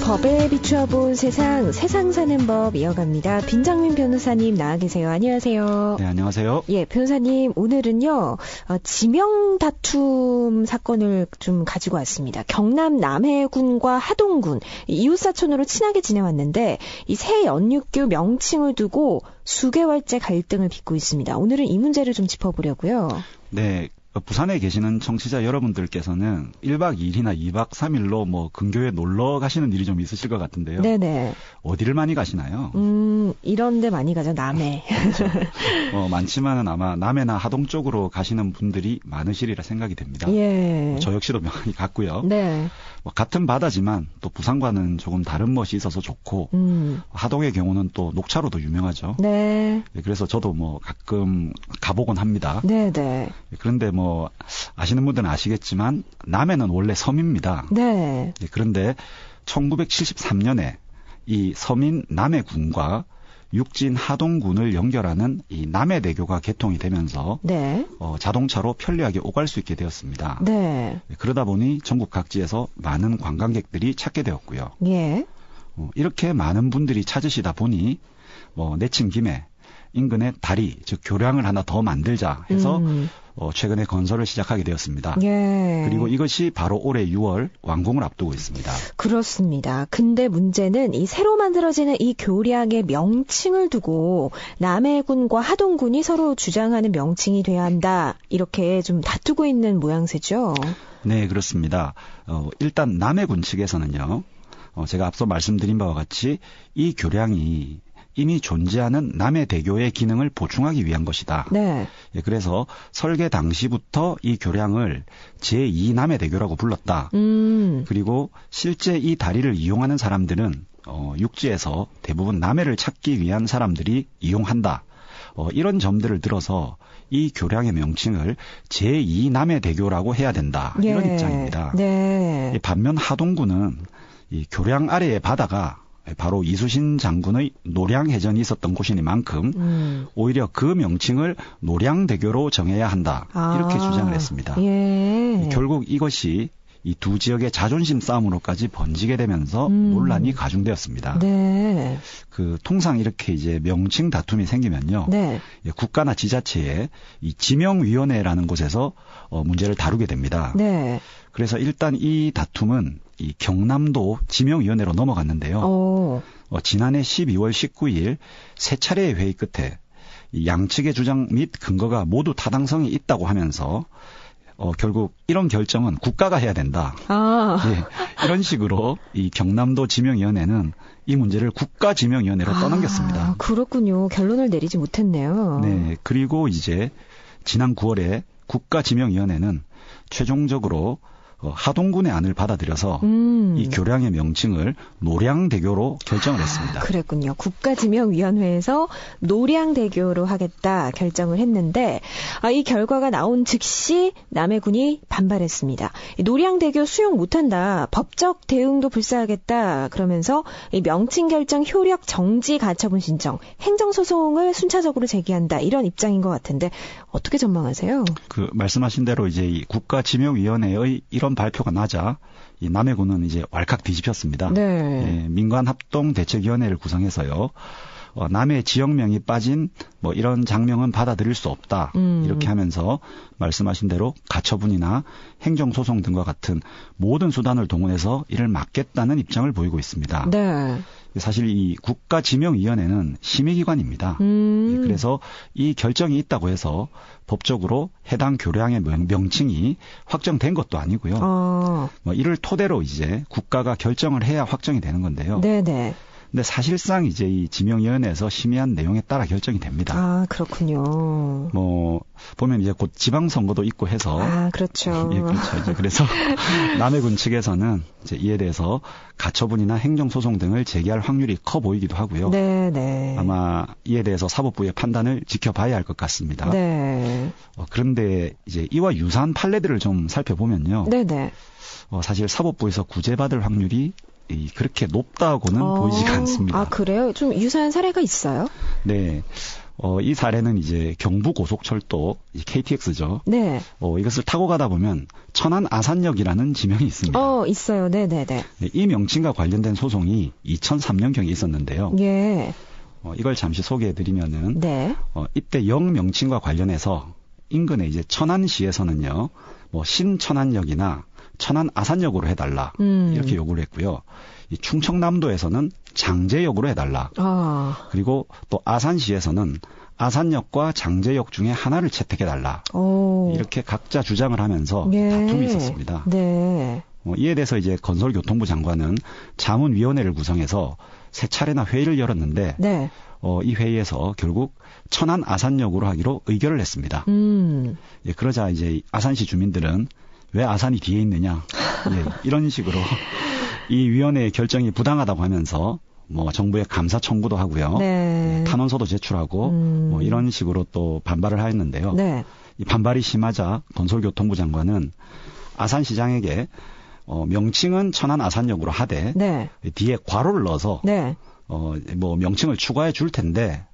법에 비추어본 세상 사는 법 이어갑니다. 빈장민 변호사님 나와 계세요. 안녕하세요. 네, 안녕하세요. 예, 변호사님 오늘은요 지명 다툼 사건을 좀 가지고 왔습니다. 경남 남해군과 하동군 이웃사촌으로 친하게 지내왔는데 이 새 연육교 명칭을 두고 수개월째 갈등을 빚고 있습니다. 오늘은 이 문제를 좀 짚어보려고요. 네. 부산에 계시는 청취자 여러분들께서는 1박 2일이나 2박 3일로 뭐 근교에 놀러 가시는 일이 좀 있으실 것 같은데요. 네네. 어디를 많이 가시나요? 이런 데 많이 가죠. 남해. 그렇죠. 많지만은 아마 남해나 하동 쪽으로 가시는 분들이 많으시리라 생각이 됩니다. 예. 저 역시도 많이 갔고요. 네. 같은 바다지만 또 부산과는 조금 다른 멋이 있어서 좋고 하동의 경우는 또 녹차로도 유명하죠. 네. 그래서 저도 뭐 가끔 가보곤 합니다. 네네. 그런데 뭐 아시는 분들은 아시겠지만 남해는 원래 섬입니다. 네. 그런데 1973년에 이 섬인 남해군과 육진 하동군을 연결하는 이 남해대교가 개통이 되면서 네. 자동차로 편리하게 오갈 수 있게 되었습니다. 네. 그러다 보니 전국 각지에서 많은 관광객들이 찾게 되었고요. 예. 이렇게 많은 분들이 찾으시다 보니 내친 김에 인근에 다리, 즉 교량을 하나 더 만들자 해서 최근에 건설을 시작하게 되었습니다. 예. 그리고 이것이 바로 올해 6월 완공을 앞두고 있습니다. 그렇습니다. 근데 문제는 이 새로 만들어지는 이 교량의 명칭을 두고 남해군과 하동군이 서로 주장하는 명칭이 돼야 한다. 이렇게 좀 다투고 있는 모양새죠. 네, 그렇습니다. 일단 남해군 측에서는요. 제가 앞서 말씀드린 바와 같이 이 교량이 이미 존재하는 남해대교의 기능을 보충하기 위한 것이다. 네. 그래서 설계 당시부터 이 교량을 제2남해대교라고 불렀다. 그리고 실제 이 다리를 이용하는 사람들은 육지에서 대부분 남해를 찾기 위한 사람들이 이용한다. 이런 점들을 들어서 이 교량의 명칭을 제2남해대교라고 해야 된다. 예. 이런 입장입니다. 네. 반면 하동군은 이 교량 아래의 바다가 바로 이수신 장군의 노량해전이 있었던 곳이니만큼 오히려 그 명칭을 노량대교로 정해야 한다. 이렇게 주장을 했습니다. 예. 결국 이것이 이 두 지역의 자존심 싸움으로까지 번지게 되면서 논란이 가중되었습니다. 네. 통상 이렇게 이제 명칭 다툼이 생기면요. 네. 국가나 지자체의 이 지명위원회라는 곳에서 문제를 다루게 됩니다. 네. 그래서 일단 이 다툼은 이 경남도 지명위원회로 넘어갔는데요. 지난해 12월 19일 세 차례의 회의 끝에 이 양측의 주장 및 근거가 모두 타당성이 있다고 하면서 결국 이런 결정은 국가가 해야 된다. 예, 이런 식으로 이 경남도 지명위원회는 이 문제를 국가지명위원회로 떠넘겼습니다. 그렇군요. 결론을 내리지 못했네요. 네, 그리고 이제 지난 9월에 국가지명위원회는 최종적으로 하동군의 안을 받아들여서 이 교량의 명칭을 노량대교로 결정을 했습니다. 그랬군요. 국가지명위원회에서 노량대교로 하겠다 결정을 했는데 이 결과가 나온 즉시 남해군이 반발했습니다. 노량대교 수용 못한다. 법적 대응도 불사하겠다. 그러면서 이 명칭 결정 효력 정지 가처분 신청, 행정소송을 순차적으로 제기한다. 이런 입장인 것 같은데 어떻게 전망하세요? 말씀하신 대로 이제 이 국가지명위원회의 이런 발표가 나자 이 남해군은 이제 왈칵 뒤집혔습니다. 네. 예, 민관합동대책위원회를 구성해서요. 남해 지역명이 빠진 이런 장명은 받아들일 수 없다. 이렇게 하면서 말씀하신 대로 가처분이나 행정소송 등과 같은 모든 수단을 동원해서 이를 막겠다는 입장을 보이고 있습니다. 네. 사실 이 국가지명위원회는 심의기관입니다. 그래서 이 결정이 있다고 해서 법적으로 해당 교량의 명칭이 확정된 것도 아니고요. 이를 토대로 이제 국가가 결정을 해야 확정이 되는 건데요. 네네. 근데 사실상 이제 이 지명위원회에서 심의한 내용에 따라 결정이 됩니다. 그렇군요. 보면 이제 곧 지방선거도 있고 해서. 그렇죠. 예, 그렇죠. 이제 그래서 남해군 측에서는 이제 이에 대해서 가처분이나 행정소송 등을 제기할 확률이 커 보이기도 하고요. 네네. 아마 이에 대해서 사법부의 판단을 지켜봐야 할 것 같습니다. 네. 그런데 이제 이와 유사한 판례들을 좀 살펴보면요. 네네. 사실 사법부에서 구제받을 확률이 그렇게 높다고는 보이지가 않습니다. 아, 그래요? 좀 유사한 사례가 있어요? 네. 이 사례는 이제 경부고속철도 KTX죠. 네. 이것을 타고 가다 보면 천안 아산역이라는 지명이 있습니다. 있어요. 네네네. 네, 이 명칭과 관련된 소송이 2003년경에 있었는데요. 예. 이걸 잠시 소개해드리면은, 네. 이때 역 명칭과 관련해서 인근의 이제 천안시에서는요, 신천안역이나 천안 아산역으로 해달라 이렇게 요구를 했고요. 이 충청남도에서는 장제역으로 해달라. 그리고 또 아산시에서는 아산역과 장제역 중에 하나를 채택해달라. 이렇게 각자 주장을 하면서 다툼이 있었습니다. 네. 이에 대해서 이제 건설교통부 장관은 자문위원회를 구성해서 세 차례나 회의를 열었는데 네. 이 회의에서 결국 천안 아산역으로 하기로 의결을 했습니다. 예, 그러자 이제 아산시 주민들은 왜 아산이 뒤에 있느냐, 예, 이런 식으로 이 위원회의 결정이 부당하다고 하면서 정부에 감사 청구도 하고요, 네. 예, 탄원서도 제출하고 이런 식으로 또 반발을 하였는데요. 네. 이 반발이 심하자 건설교통부 장관은 아산시장에게 명칭은 천안 아산역으로 하되 네. 뒤에 괄호를 넣어서 네. 명칭을 추가해 줄 텐데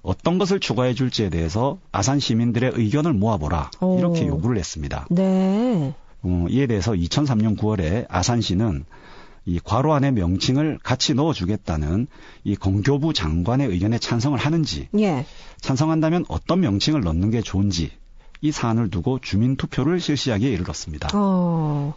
어떤 것을 추가해 줄지에 대해서 아산 시민들의 의견을 모아보라 이렇게 요구를 했습니다. 네. 이에 대해서 2003년 9월에 아산시는 이 괄호 안에 명칭을 같이 넣어주겠다는 이 건교부 장관의 의견에 찬성을 하는지, 예. 찬성한다면 어떤 명칭을 넣는 게 좋은지 이 사안을 두고 주민 투표를 실시하기에 이르렀습니다.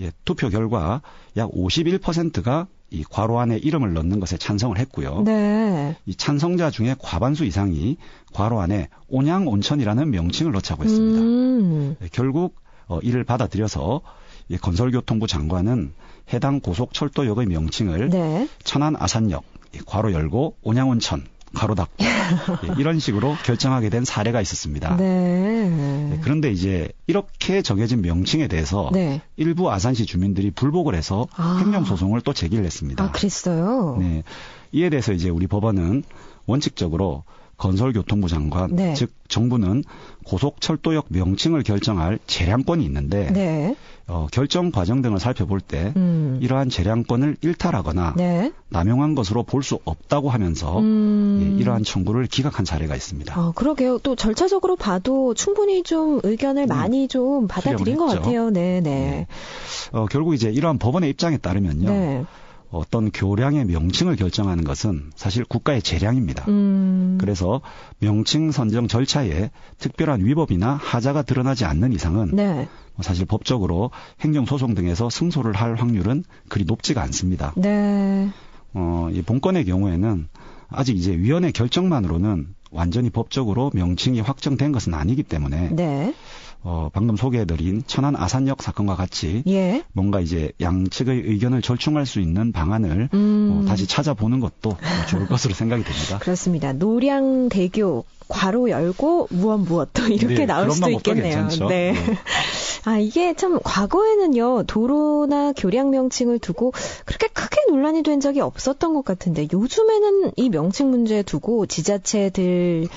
예, 투표 결과 약 51%가 이 괄호 안에 이름을 넣는 것에 찬성을 했고요. 네. 이 찬성자 중에 과반수 이상이 괄호 안에 온양온천이라는 명칭을 넣자고 했습니다. 예, 결국 이를 받아들여서 건설교통부 장관은 해당 고속철도역의 명칭을 네. 천안 아산역 괄호 열고 온양온천 괄호 닫고 이런 식으로 결정하게 된 사례가 있었습니다. 네. 그런데 이제 이렇게 정해진 명칭에 대해서 네. 일부 아산시 주민들이 불복을 해서 행정소송을 또 제기를 했습니다. 아, 그랬어요? 네. 이에 대해서 이제 우리 법원은 원칙적으로 건설교통부 장관, 네. 즉 정부는 고속철도역 명칭을 결정할 재량권이 있는데 네. 결정 과정 등을 살펴볼 때 이러한 재량권을 일탈하거나 네. 남용한 것으로 볼 수 없다고 하면서 이러한 청구를 기각한 사례가 있습니다. 그러게요. 또 절차적으로 봐도 충분히 좀 의견을 많이 좀 받아들인 것 같아요. 네, 네. 결국 이제 이러한 법원의 입장에 따르면요. 네. 어떤 교량의 명칭을 결정하는 것은 사실 국가의 재량입니다. 그래서 명칭 선정 절차에 특별한 위법이나 하자가 드러나지 않는 이상은 네. 사실 법적으로 행정소송 등에서 승소를 할 확률은 그리 높지가 않습니다. 네. 이 본건의 경우에는 아직 이제 위원회 결정만으로는 완전히 법적으로 명칭이 확정된 것은 아니기 때문에 네. 방금 소개해드린 천안 아산역 사건과 같이 예. 뭔가 이제 양측의 의견을 절충할 수 있는 방안을 다시 찾아보는 것도 좋을 것으로 생각이 됩니다. 그렇습니다. 노량대교 괄호 열고 무엇 또 이렇게 네, 나올 수도 있겠네요. 네. 네. 이게 참 과거에는요, 도로나 교량 명칭을 두고 그렇게 크게 논란이 된 적이 없었던 것 같은데 요즘에는 이 명칭 문제 두고 지자체들마다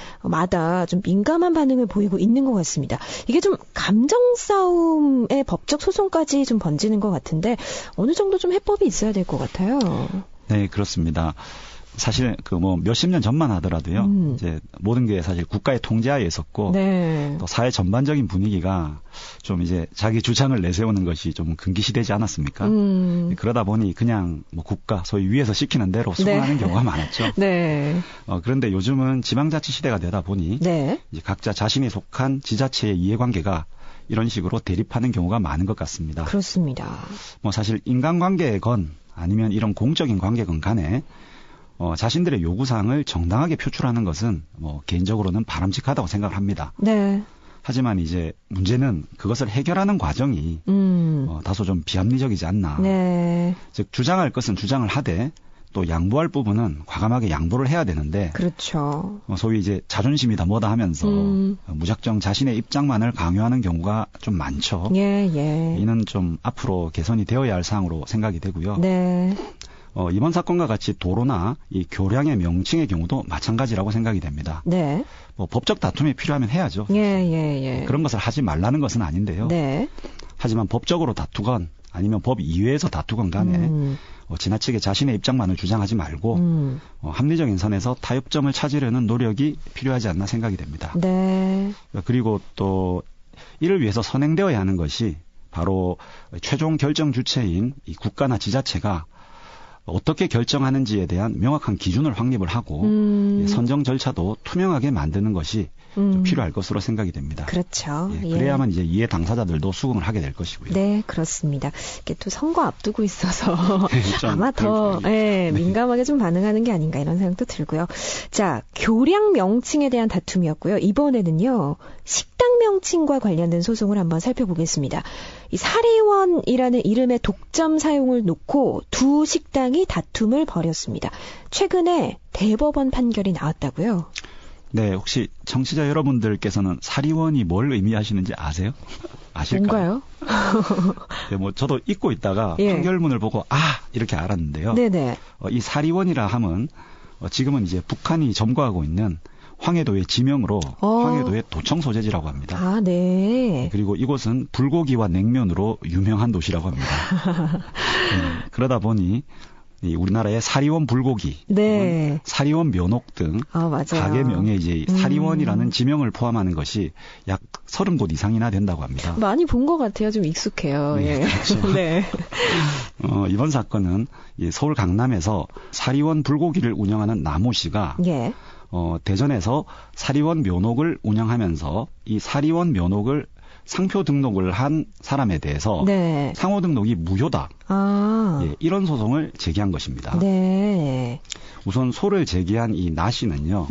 좀 민감한 반응을 보이고 있는 것 같습니다. 이게 좀 감정 싸움의 법적 소송까지 좀 번지는 것 같은데 어느 정도 좀 해법이 있어야 될 것 같아요. 네, 그렇습니다. 사실 몇십 년 전만 하더라도요. 이제 모든 게 사실 국가의 통제하에 있었고 네. 또 사회 전반적인 분위기가 좀 이제 자기 주장을 내세우는 것이 좀 금기시되지 않았습니까? 그러다 보니 그냥 국가 소위 위에서 시키는 대로 수긍하는 경우가 많았죠. 네. 그런데 요즘은 지방자치 시대가 되다 보니 네. 이제 각자 자신이 속한 지자체의 이해관계가 이런 식으로 대립하는 경우가 많은 것 같습니다. 그렇습니다. 사실 인간관계건 아니면 이런 공적인 관계건 간에 자신들의 요구사항을 정당하게 표출하는 것은 개인적으로는 바람직하다고 생각을 합니다. 네. 하지만 이제 문제는 그것을 해결하는 과정이 다소 좀 비합리적이지 않나. 네. 즉 주장할 것은 주장을 하되 또 양보할 부분은 과감하게 양보를 해야 되는데. 그렇죠. 소위 이제 자존심이다 뭐다 하면서 무작정 자신의 입장만을 강요하는 경우가 좀 많죠. 예, 예. 이는 좀 앞으로 개선이 되어야 할 사항으로 생각이 되고요. 네. 이번 사건과 같이 도로나 이 교량의 명칭의 경우도 마찬가지라고 생각이 됩니다. 네. 법적 다툼이 필요하면 해야죠. 예, 예, 예. 그런 것을 하지 말라는 것은 아닌데요. 네. 하지만 법적으로 다투건 아니면 법 이외에서 다투건 간에 지나치게 자신의 입장만을 주장하지 말고 합리적인 선에서 타협점을 찾으려는 노력이 필요하지 않나 생각이 됩니다. 네. 그리고 또 이를 위해서 선행되어야 하는 것이 바로 최종 결정 주체인 이 국가나 지자체가 어떻게 결정하는지에 대한 명확한 기준을 확립을 하고 선정 절차도 투명하게 만드는 것이 좀 필요할 것으로 생각이 됩니다. 그렇죠. 예, 그래야만 이제 이해 당사자들도 수긍을 하게 될 것이고요. 네, 그렇습니다. 이게 또 선거 앞두고 있어서 아마 더 민감하게 좀 반응하는 게 아닌가 이런 생각도 들고요. 자, 교량 명칭에 대한 다툼이었고요. 이번에는요, 식당 명칭과 관련된 소송을 한번 살펴보겠습니다. 이 사리원이라는 이름의 독점 사용을 놓고 두 식당이 다툼을 벌였습니다. 최근에 대법원 판결이 나왔다고요? 네, 혹시 청취자 여러분들께서는 사리원이 뭘 의미하시는지 아세요? 아실까요? 뭔가요? 네, 뭐 저도 잊고 있다가 판결문을 보고 이렇게 알았는데요. 네네. 이 사리원이라 함은 지금은 이제 북한이 점거하고 있는 황해도의 지명으로 황해도의 도청 소재지라고 합니다. 아, 네. 그리고 이곳은 불고기와 냉면으로 유명한 도시라고 합니다. 그러다 보니 이 우리나라의 사리원 불고기, 네. 사리원 묘목 등 맞아요. 가게명에 이제 사리원이라는 지명을 포함하는 것이 약 30곳 이상이나 된다고 합니다. 많이 본 것 같아요. 좀 익숙해요. 네, 예. 그렇죠. 네. 이번 사건은 서울 강남에서 사리원 불고기를 운영하는 남호 씨가 대전에서 사리원 묘목을 운영하면서 이 사리원 묘목을 상표 등록을 한 사람에 대해서 상호 등록이 무효다. 이런 소송을 제기한 것입니다. 네. 우선 소를 제기한 이 나 씨는요.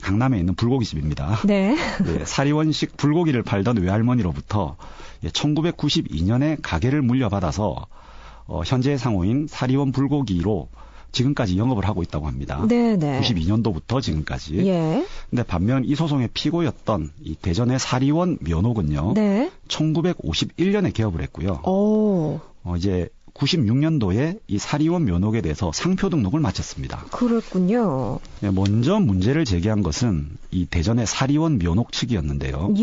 강남에 있는 불고기집입니다. 네. 사리원식 불고기를 팔던 외할머니로부터 1992년에 가게를 물려받아서 현재의 상호인 사리원 불고기로 지금까지 영업을 하고 있다고 합니다. 네네. 92년도부터 지금까지. 근데 반면 이 소송의 피고였던 이 대전의 사리원 묘목은요. 1951년에 개업을 했고요. 이제 96년도에 이 사리원 묘목에 대해서 상표 등록을 마쳤습니다. 그렇군요. 먼저 문제를 제기한 것은 이 대전의 사리원 묘목 측이었는데요.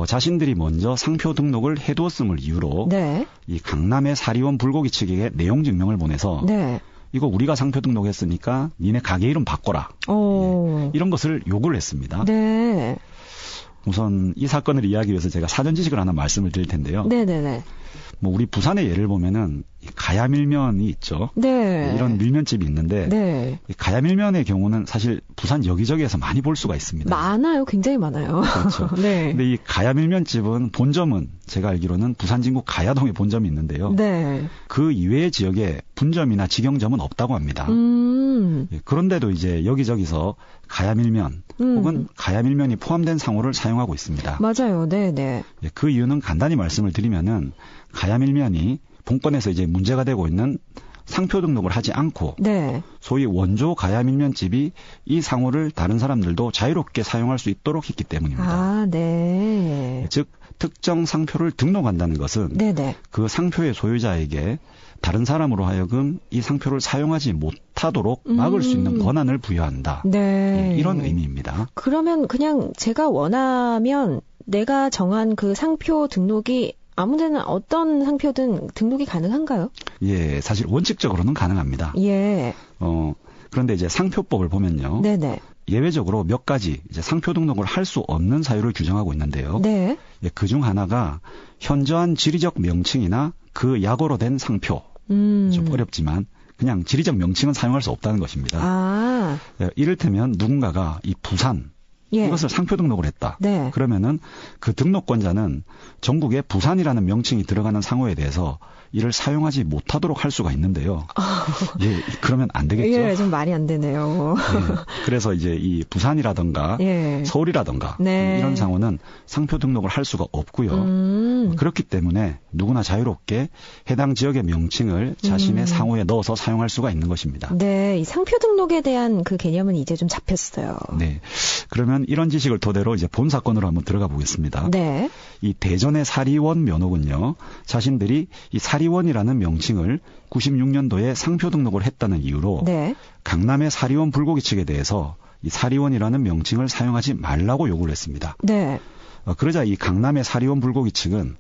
자신들이 먼저 상표 등록을 해두었음을 이유로 이 강남의 사리원 불고기 측에게 내용 증명을 보내서 이거 우리가 상표 등록했으니까 니네 가게 이름 바꿔라. 이런 것을 요구를 했습니다. 우선 이 사건을 이해하기 위해서 제가 사전 지식을 하나 말씀을 드릴 텐데요. 뭐 우리 부산의 예를 보면은 가야밀면이 있죠. 이런 밀면집이 있는데 이 가야밀면의 경우는 사실 부산 여기저기에서 많이 볼 수가 있습니다. 많아요. 굉장히 많아요. 그렇죠. 근데 이 가야밀면집은 본점은 제가 알기로는 부산 진구 가야동에 본점이 있는데요. 그 이외의 지역에 분점이나 직영점은 없다고 합니다. 그런데도 이제 여기저기서 가야밀면 혹은 가야밀면이 포함된 상호를 사용하고 있습니다. 맞아요. 그 이유는 간단히 말씀을 드리면은 가야밀면이 본건에서 이제 문제가 되고 있는 상표 등록을 하지 않고 소위 원조 가야밀면집이 이 상호를 다른 사람들도 자유롭게 사용할 수 있도록 했기 때문입니다. 즉 특정 상표를 등록한다는 것은 그 상표의 소유자에게 다른 사람으로 하여금 이 상표를 사용하지 못하도록 막을 수 있는 권한을 부여한다. 이런 의미입니다. 그러면 그냥 제가 원하면 내가 정한 그 상표 등록이 아무데나 어떤 상표든 등록이 가능한가요? 사실 원칙적으로는 가능합니다. 그런데 이제 상표법을 보면요. 예외적으로 몇 가지 이제 상표 등록을 할 수 없는 사유를 규정하고 있는데요. 그중 하나가 현저한 지리적 명칭이나 그 약어로 된 상표. 좀 어렵지만 그냥 지리적 명칭은 사용할 수 없다는 것입니다. 이를테면 누군가가 이 부산 이것을 상표 등록을 했다. 그러면은 그 등록권자는 전국에 부산이라는 명칭이 들어가는 상호에 대해서 이를 사용하지 못하도록 할 수가 있는데요. 그러면 안 되겠죠. 좀 말이 안 되네요. 그래서 이제 이 부산이라든가 서울이라든가 이런 상호는 상표 등록을 할 수가 없고요. 그렇기 때문에 누구나 자유롭게 해당 지역의 명칭을 자신의 상호에 넣어서 사용할 수가 있는 것입니다. 이 상표 등록에 대한 그 개념은 이제 좀 잡혔어요. 그러면 이런 지식을 토대로 이제 본 사건으로 한번 들어가 보겠습니다. 이 대전의 사리원 묘목은요. 자신들이 이 사리원이라는 명칭을 96년도에 상표 등록을 했다는 이유로 강남의 사리원 불고기 측에 대해서 이 사리원이라는 명칭을 사용하지 말라고 요구를 했습니다. 그러자 이 강남의 사리원 불고기 측은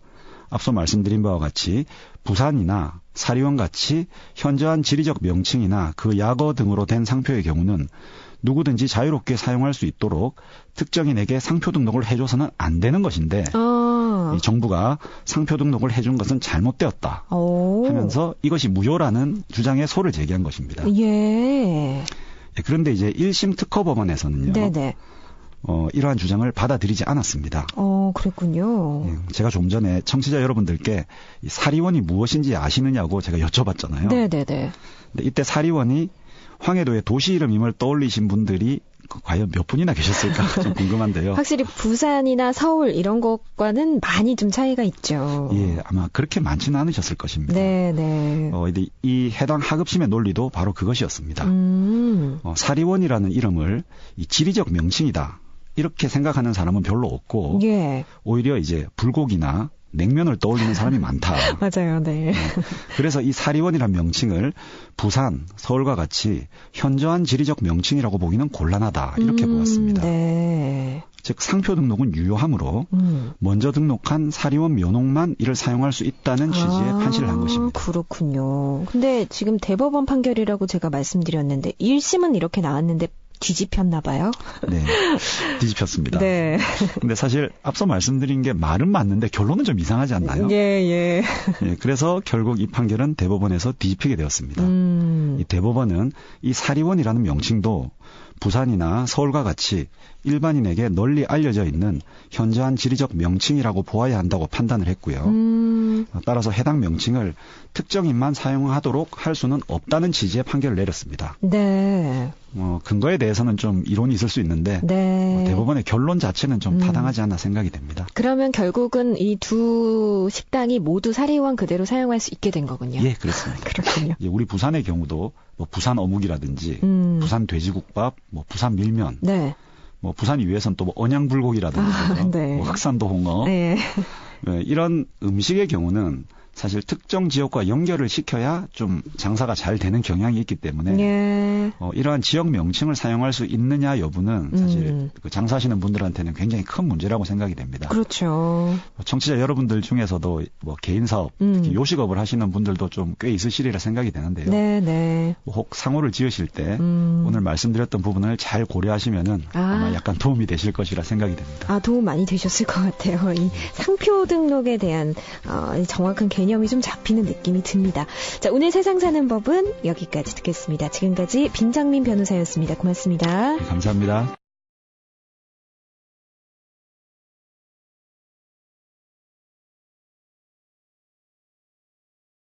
앞서 말씀드린 바와 같이 부산이나 사리원 같이 현저한 지리적 명칭이나 그 약어 등으로 된 상표의 경우는 누구든지 자유롭게 사용할 수 있도록 특정인에게 상표 등록을 해줘서는 안 되는 것인데 이 정부가 상표 등록을 해준 것은 잘못되었다 하면서 이것이 무효라는 주장에 소를 제기한 것입니다. 예. 그런데 이제 1심 특허법원에서는요. 네네. 이러한 주장을 받아들이지 않았습니다. 그랬군요. 제가 좀 전에 청취자 여러분들께 이 사리원이 무엇인지 아시느냐고 제가 여쭤봤잖아요. 네네네. 근데 이때 사리원이 황해도의 도시 이름임을 떠올리신 분들이 과연 몇 분이나 계셨을까 좀 궁금한데요. 확실히 부산이나 서울 이런 것과는 많이 좀 차이가 있죠. 예, 아마 그렇게 많지는 않으셨을 것입니다. 네네. 이 해당 하급심의 논리도 바로 그것이었습니다. 사리원이라는 이름을 이 지리적 명칭이다 이렇게 생각하는 사람은 별로 없고 예. 오히려 이제 불고기나 냉면을 떠올리는 사람이 많다. 맞아요. 네. 그래서 이 사리원이란 명칭을 부산, 서울과 같이 현저한 지리적 명칭이라고 보기는 곤란하다. 이렇게 보았습니다. 네. 즉 상표 등록은 유효하므로 먼저 등록한 사리원 묘농만 이를 사용할 수 있다는 취지의 판시를 한 것입니다. 그렇군요. 근데 지금 대법원 판결이라고 제가 말씀드렸는데 1심은 이렇게 나왔는데 뒤집혔나 봐요. 네, 뒤집혔습니다. 네. 근데 사실 앞서 말씀드린 게 말은 맞는데 결론은 좀 이상하지 않나요? 예. 그래서 결국 이 판결은 대법원에서 뒤집히게 되었습니다. 이 대법원은 이 사리원이라는 명칭도 부산이나 서울과 같이 일반인에게 널리 알려져 있는 현저한 지리적 명칭이라고 보아야 한다고 판단을 했고요. 따라서 해당 명칭을 특정인만 사용하도록 할 수는 없다는 취지의 판결을 내렸습니다. 네. 근거에 대해서는 좀 이론이 있을 수 있는데 네. 대법원의 결론 자체는 좀 타당하지 않나 생각이 됩니다. 그러면 결국은 이 두 식당이 모두 사리원 그대로 사용할 수 있게 된 거군요. 예, 그렇습니다. 그렇군요. 우리 부산의 경우도 뭐 부산 어묵이라든지 부산 돼지국밥, 뭐 부산 밀면, 네. 뭐 부산 위에선 또 뭐 언양불고기라든지 네. 뭐 흑산도 홍어 네. 이런 음식의 경우는 사실 특정 지역과 연결을 시켜야 좀 장사가 잘 되는 경향이 있기 때문에 예. 이러한 지역 명칭을 사용할 수 있느냐 여부는 사실 그 장사하시는 분들한테는 굉장히 큰 문제라고 생각이 됩니다. 그렇죠. 청취자 여러분들 중에서도 뭐 개인 사업, 특히 요식업을 하시는 분들도 좀 꽤 있으시리라 생각이 되는데요. 네. 혹 상호를 지으실 때 오늘 말씀드렸던 부분을 잘 고려하시면은 아마 약간 도움이 되실 것이라 생각이 됩니다. 도움 많이 되셨을 것 같아요. 이 상표 등록에 대한 정확한 개념이 좀 잡히는 느낌이 듭니다. 자, 오늘 세상 사는 법은 여기까지 듣겠습니다. 지금까지 빈장민 변호사였습니다. 고맙습니다. 감사합니다.